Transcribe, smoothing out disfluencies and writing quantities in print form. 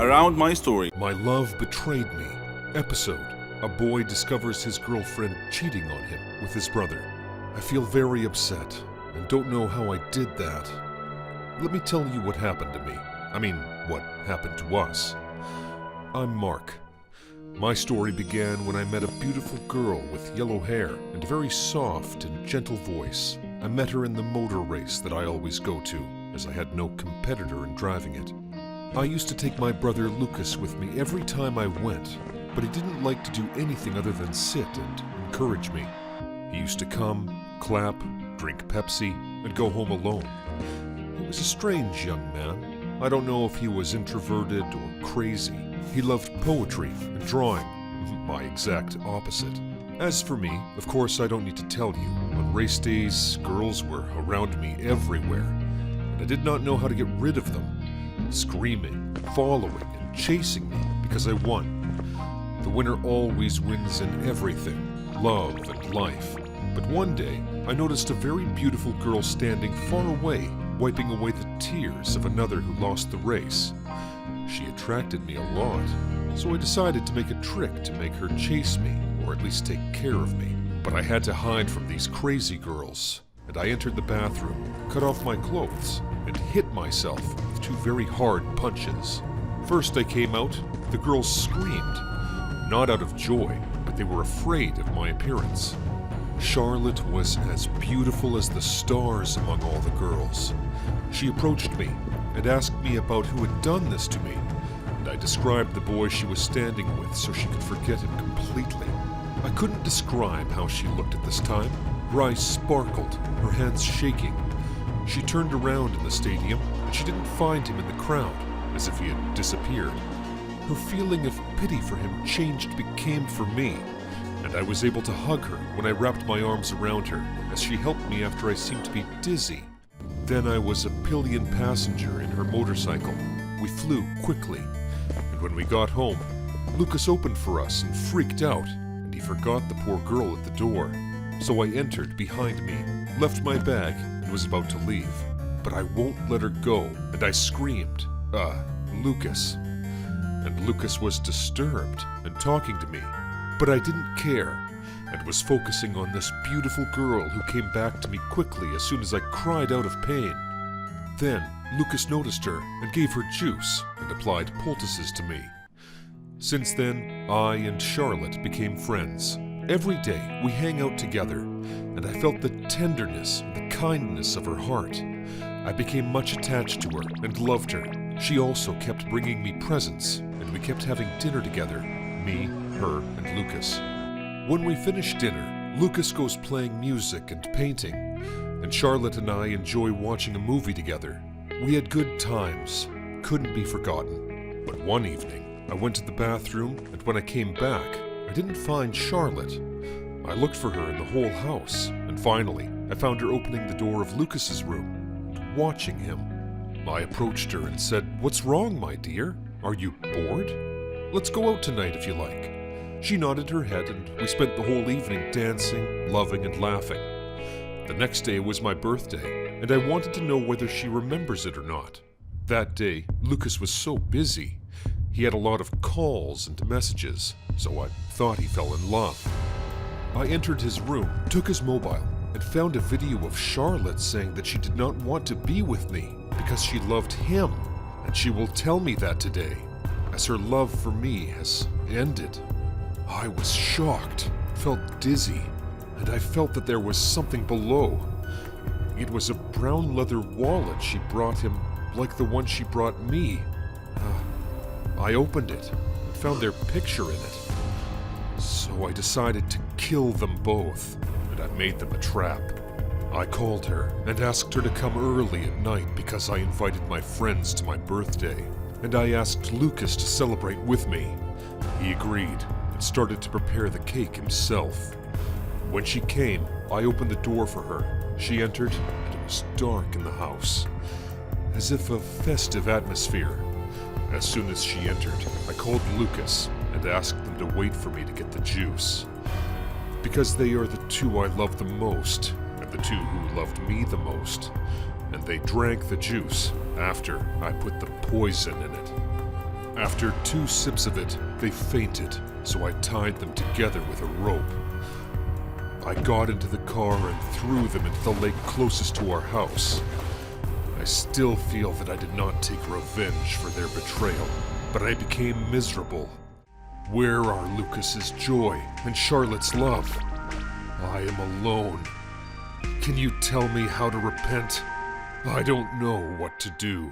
around my story. My love betrayed me. Episode: a boy discovers his girlfriend cheating on him with his brother. I feel very upset and don't know how I did that. Let me tell you what happened to me. I mean, what happened to us. I'm Mark. My story began when I met a beautiful girl with yellow hair and a very soft and gentle voice. I met her in the motor race that I always go to, as I had no competitor in driving it. I used to take my brother Lucas with me every time I went, but he didn't like to do anything other than sit and encourage me. He used to come, clap, drink Pepsi, and go home alone. He was a strange young man. I don't know if he was introverted or crazy. He loved poetry and drawing, my exact opposite. As for me, of course I don't need to tell you, on race days, girls were around me everywhere, and I did not know how to get rid of them, screaming, following, and chasing me because I won. The winner always wins in everything, love and life. But one day, I noticed a very beautiful girl standing far away, wiping away the tears of another who lost the race. She attracted me a lot, so I decided to make a trick to make her chase me, or at least take care of me. But I had to hide from these crazy girls, and I entered the bathroom, cut off my clothes, and hit myself with 2 very hard punches. First I came out, the girls screamed, not out of joy, but they were afraid of my appearance. Charlotte was as beautiful as the stars among all the girls. She approached me and asked me about who had done this to me, and I described the boy she was standing with so she could forget him completely. I couldn't describe how she looked at this time. Her eyes sparkled, her hands shaking. She turned around in the stadium, and she didn't find him in the crowd, as if he had disappeared. Her feeling of pity for him changed became for me, and I was able to hug her when I wrapped my arms around her, as she helped me after I seemed to be dizzy. Then I was a pillion passenger in her motorcycle. We flew quickly, and when we got home, Lucas opened for us and freaked out, and he forgot the poor girl at the door. So I entered behind me, left my bag, and was about to leave. But I won't let her go, and I screamed, Lucas. And Lucas was disturbed and talking to me, but I didn't care, and was focusing on this beautiful girl who came back to me quickly as soon as I cried out of pain. Then Lucas noticed her and gave her juice and applied poultices to me. Since then, I and Charlotte became friends. Every day we hang out together, and I felt the tenderness and the kindness of her heart. I became much attached to her and loved her. She also kept bringing me presents, and we kept having dinner together, me, her, and Lucas. When we finish dinner, Lucas goes playing music and painting, and Charlotte and I enjoy watching a movie together. We had good times, couldn't be forgotten. But one evening, I went to the bathroom, and when I came back, I didn't find Charlotte. I looked for her in the whole house, and finally, I found her opening the door of Lucas's room, and watching him. I approached her and said, "What's wrong, my dear? Are you bored? Let's go out tonight if you like." She nodded her head, and we spent the whole evening dancing, loving, and laughing. The next day was my birthday, and I wanted to know whether she remembers it or not. That day, Lucas was so busy. He had a lot of calls and messages, so I thought he fell in love. I entered his room, took his mobile, and found a video of Charlotte saying that she did not want to be with me because she loved him, and she will tell me that today, as her love for me has ended. I was shocked, felt dizzy, and I felt that there was something below. It was a brown leather wallet she brought him, like the one she brought me. I opened it and found their picture in it. So I decided to kill them both, and I made them a trap. I called her and asked her to come early at night because I invited my friends to my birthday, and I asked Lucas to celebrate with me. He agreed and started to prepare the cake himself. When she came, I opened the door for her. She entered, and it was dark in the house, as if a festive atmosphere. As soon as she entered, I called Lucas and asked them to wait for me to get the juice, because they are the two I love the most, and the two who loved me the most, and they drank the juice after I put the poison in it. After 2 sips of it, they fainted, so I tied them together with a rope. I got into the car and threw them into the lake closest to our house. I still feel that I did not take revenge for their betrayal, but I became miserable. Where are Lucas's joy and Charlotte's love? I am alone. Can you tell me how to repent? I don't know what to do.